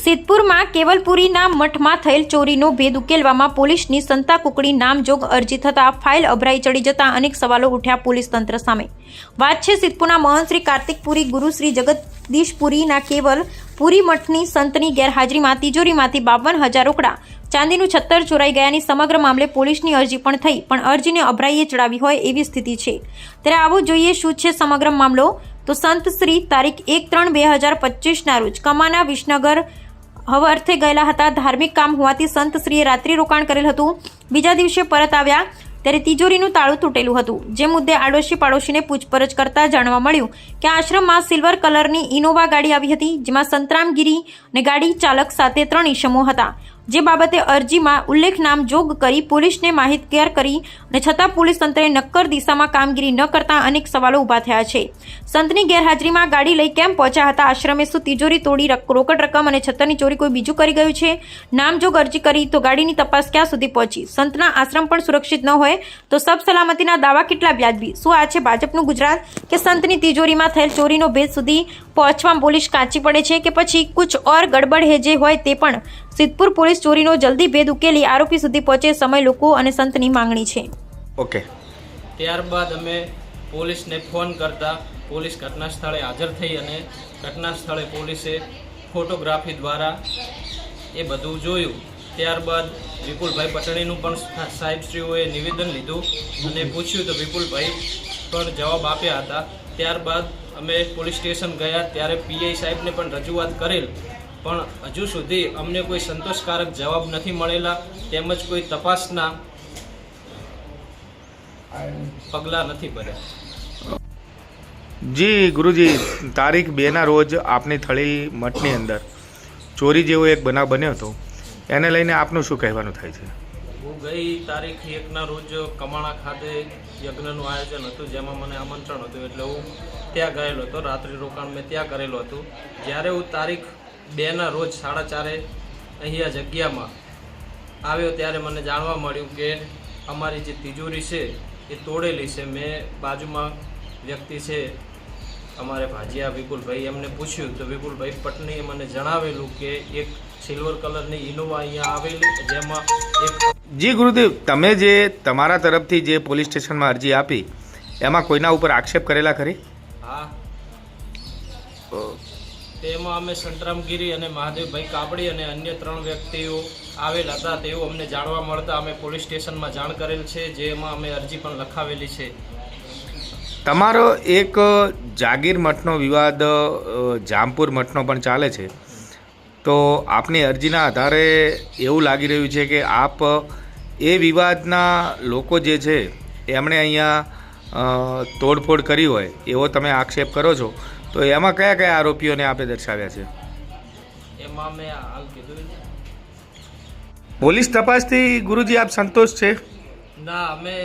સિદ્ધપુરમાં કેવલપુરીના મઠમાં થયેલ ચોરીનો ભેદ ઉકેલવામાં પોલીસની સંતાકુકડી નામજોગ અરજી થતાં ફાઇલ અભરાઈ ચડી જતા અનેક સવાલો ઉઠ્યા પોલીસ તંત્ર સામે। વાત છે સિદ્ધપુરના મહંત શ્રી કાર્તિકપુરી ગુરુ શ્રી જગદીશપુરીના કેવલપુરી મઠની સંતની ગેરહાજરીમાં તિજોરીમાંથી 52,000 રોકડા ચાંદીનું છત્તર ચોરાઈ ગયાની સમગ્ર મામલે પોલીસની અરજી પણ થઈ, પણ અરજીને અભરાઈએ ચડાવી હોય એવી સ્થિતિ છે। ત્યારે આવો જોઈએ શું છે સમગ્ર મામલો। તો સંત શ્રી તારીખ 1/3/2025ના રોજ કમાના વિસનગર હવે અર્થે ગયેલા હતા। ધાર્મિક કામ હોવાથી સંત શ્રીએ રાત્રિ રોકાણ કરેલ હતું। બીજા દિવસે પરત આવ્યા ત્યારે તિજોરીનું તાળું તૂટેલું હતું, જે મુદ્દે આડોશી પાડોશીને પૂછપરછ કરતા જાણવા મળ્યું કે આશ્રમમાં સિલ્વર કલરની ઇનોવા ગાડી આવી હતી, જેમાં સંતરામગીરી અને ગાડી ચાલક સાથે 3 ઈસમો હતા, જે બાબતે અરજીમાં ઉલ્લેખ નામજોગ કરી પોલીસને માહિતગાર કરી અને છતાં પોલીસ તંત્રે નક્કર દિશામાં કામગીરી ન કરતા અનેક સવાલો ઊભા થયા છે। સંતની ગેરહાજરીમાં ગાડી લઈ કેમ પહોંચ્યા હતા આશ્રમે? શું તિજોરી તોડી રોકડ રકમ અને છત્તરની ચોરી કોઈ બીજું કરી ગયું છે? નામજોગ અરજી કરી તો ગાડીની તપાસ ક્યાં સુધી પહોંચી? સંતના આશ્રમ પણ સુરક્ષિત ન હોય તો સબ સલામતીના દાવા કેટલા વ્યાજબી? શું આ છે ભાજપનું ગુજરાત કે સંતની તિજોરીમાં થયેલ ચોરીનો ભેદ સુધી પહોંચવામાં પોલીસ કાચી પડે છે કે પછી કુછ ઓર ગડબડ હે જે હોય તે પણ? સિદ્ધપુર પોલીસ ચોરીનો જલ્દી ભેદ ઉકેલી આરોપી સુધી પહોંચે સમય લોકો અને સંતની માંગણી છે। ઓકે, ત્યારબાદ અમે પોલીસને ફોન કરતા પોલીસ ઘટના સ્થળે હાજર થઈ અને ઘટના સ્થળે પોલીસે ફોટોગ્રાફી દ્વારા એ બધું જોયું। ત્યારબાદ વિપુલભાઈ પટણીનું પણ સાહેબશ્રીઓએ નિવેદન લીધું અને પૂછ્યું તો વિપુલભાઈ પણ જવાબ આપ્યા હતા। ત્યારબાદ અમે પોલીસ સ્ટેશન ગયા ત્યારે પીઆઈ સાહેબને પણ રજૂઆત કરેલ, પણ હજુ સુધી અમને કોઈ સંતોષકારક જવાબ નથી મળેલા, તેમજ કોઈ તપાસના પગલાં નથી ભર્યા। જી ગુરુજી, તારીખ 2ના રોજ આપની થળી મઠની અંદર ચોરી જેવો એક બનાવ બન્યો હતો, એને લઈને આપનું શું કહેવાનું થાય છે? હું ગઈ તારીખ 1ના રોજ કમાણા ખાતે યજ્ઞનું આયોજન હતું, જેમાં મને આમંત્રણ હતું, એટલે હું ત્યાં ગયેલો હતો। રાત્રિ રોકાણ મેં ત્યાં કરેલું હતું। જ્યારે હું તારીખ 2ના રોજ 4:30 અહીંયા જગ્યામાં આવ્યો ત્યારે મને જાણવા મળ્યું કે અમારી જે તિજોરી છે એ તોડેલી છે। મેં બાજુમાં વ્યક્તિ છે અમારે ભાજીયા વિપુલભાઈ, એમને પૂછ્યું તો વિપુલભાઈ પટણીએ મને જણાવેલું કે એક સિલ્વર કલરની ઇનોવા અહીંયા આવેલી, જેમાં એક... જી ગુરુદેવ, તમે જે તમારા તરફથી જે પોલીસ સ્ટેશનમાં અરજી આપી એમાં કોઈના ઉપર આક્ષેપ કરેલા ખરી? હા, તેમાં અમે સંતરામગીરી અને મહાદેવભાઈ કાપડી અને અન્ય 3 વ્યક્તિઓ આવેલા હતા તેવું અમને જાણવા મળતા અમે પોલીસ સ્ટેશનમાં જાણ કરેલ છે, જેમાં અમે અરજી પણ લખાવેલી છે। તમારો એક જાગીર મઠનો વિવાદ જામપુર મઠનો પણ ચાલે છે, તો આપની અરજીના આધારે એવું લાગી રહ્યું છે કે આપ એ વિવાદના લોકો જે છે એમણે અહીંયા તોડફોડ કરી હોય એવો તમે આક્ષેપ કરો છો, તો એમાં કયા કયા આરોપીઓને આપે દર્શાવ્યા છે? એમાં મેં હાલ કીધું પોલીસ તપાસથી ગુરુજી આપ સંતોષ છે? ના, અમે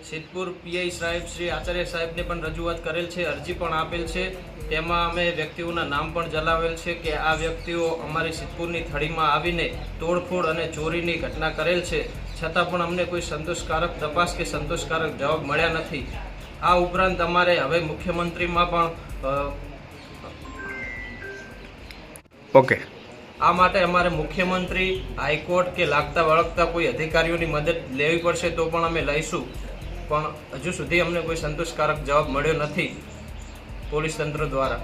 સિદ્ધપુર પીઆઈ સાહેબ શ્રી આચાર્ય સાહેબને પણ રજૂઆત કરેલ છે, અરજી પણ આપેલ છે। તેમાં અમે વ્યક્તિઓના નામ પણ જણાવેલ છે કે આ વ્યક્તિઓ અમારી સિદ્ધપુરની થળીમાં આવીને તોડફોડ અને ચોરીની ઘટના કરેલ છે, છતાં પણ અમને કોઈ સંતોષકારક તપાસ કે સંતોષકારક જવાબ મળ્યા નથી। આ ઉપરાંત અમારે હવે મુખ્યમંત્રીમાં પણ ઓકે, આ માટે અમારે મુખ્યમંત્રી, હાઈકોર્ટ કે લાગતા વળગતા કોઈ અધિકારીઓની મદદ લેવી પડશે તો પણ અમે લઈશું, પણ હજુ સુધી અમને કોઈ સંતોષકારક જવાબ મળ્યો નથી પોલીસ તંત્ર દ્વારા।